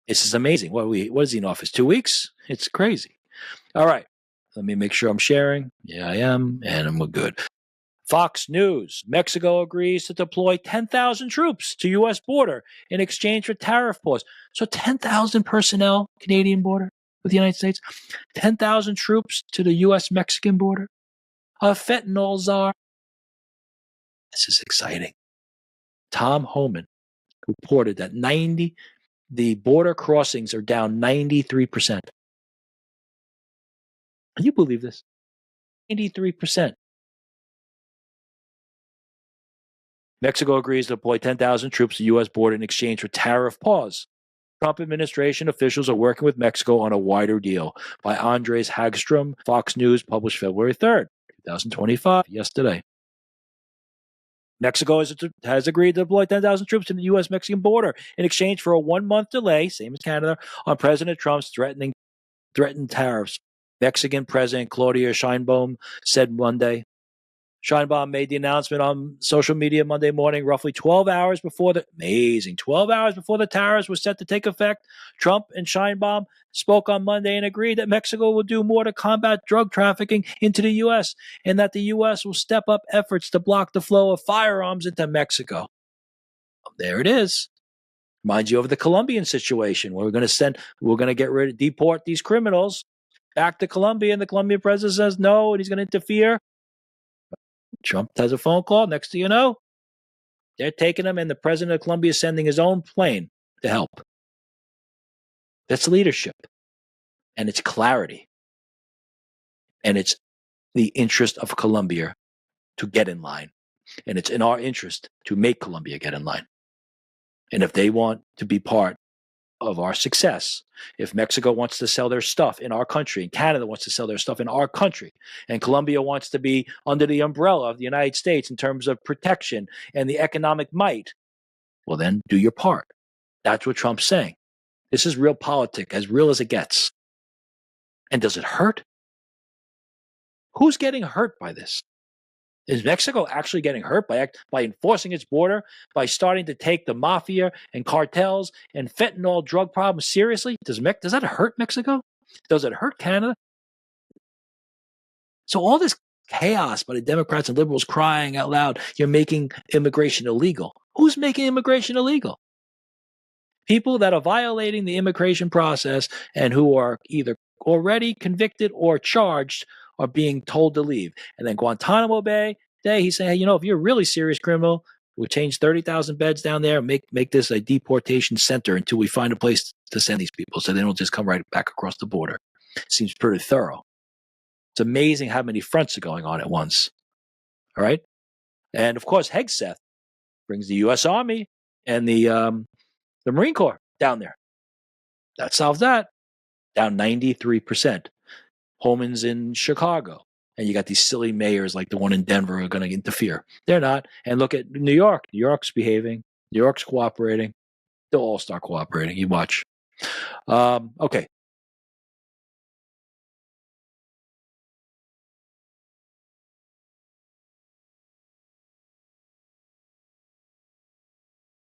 This is amazing. What is he in office? 2 weeks? It's crazy. All right. Let me make sure I'm sharing. Yeah, I am. And we're good. Fox News. Mexico agrees to deploy 10,000 troops to U.S. border in exchange for tariff pause. So 10,000 personnel, Canadian border with the United States. 10,000 troops to the U.S.-Mexican border. A fentanyl czar. This is exciting. Tom Homan reported that the border crossings are down 93%. Can you believe this? 93%. Mexico agrees to deploy 10,000 troops to the U.S. border in exchange for tariff pause. Trump administration officials are working with Mexico on a wider deal. By Andres Hagstrom, Fox News, published February 3rd, 2025, yesterday. Mexico has agreed to deploy 10,000 troops to the U.S.-Mexican border in exchange for a 1-month delay, same as Canada, on President Trump's threatened tariffs. Mexican President Claudia Sheinbaum said Monday. Sheinbaum made the announcement on social media Monday morning, roughly 12 hours before 12 hours before the tariffs were set to take effect. Trump and Sheinbaum spoke on Monday and agreed that Mexico will do more to combat drug trafficking into the U.S. and that the U.S. will step up efforts to block the flow of firearms into Mexico. There it is. Reminds you of the Colombian situation where we're going to deport these criminals back to Colombia, and the Colombian president says no, and he's going to interfere. Trump has a phone call. Next thing you know, they're taking him, and the president of Colombia is sending his own plane to help. That's leadership, and it's clarity, and it's the interest of Colombia to get in line, and it's in our interest to make Colombia get in line. And if they want to be part of our success, if Mexico wants to sell their stuff in our country, and Canada wants to sell their stuff in our country, and Colombia wants to be under the umbrella of the United States in terms of protection and the economic might, well then do your part. That's what Trump's saying. This is real politics, as real as it gets. And does it hurt? Who's getting hurt by this? Is Mexico actually getting hurt by enforcing its border, by starting to take the mafia and cartels and fentanyl drug problems seriously? Does that hurt Mexico? Does it hurt Canada? So all this chaos by the Democrats and liberals crying out loud, you're making immigration illegal. Who's making immigration illegal? People that are violating the immigration process and who are either already convicted or charged are being told to leave. And then Guantanamo Bay, he's saying, hey, if you're a really serious criminal, we'll change 30,000 beds down there, make this a deportation center until we find a place to send these people so they don't just come right back across the border. Seems pretty thorough. It's amazing how many fronts are going on at once. All right? And, of course, Hegseth brings the U.S. Army and the Marine Corps down there. That solves that. Down 93%. Homan's in Chicago. And you got these silly mayors like the one in Denver who are going to interfere. They're not. And look at New York. New York's behaving. New York's cooperating. They'll all start cooperating. You watch. Okay.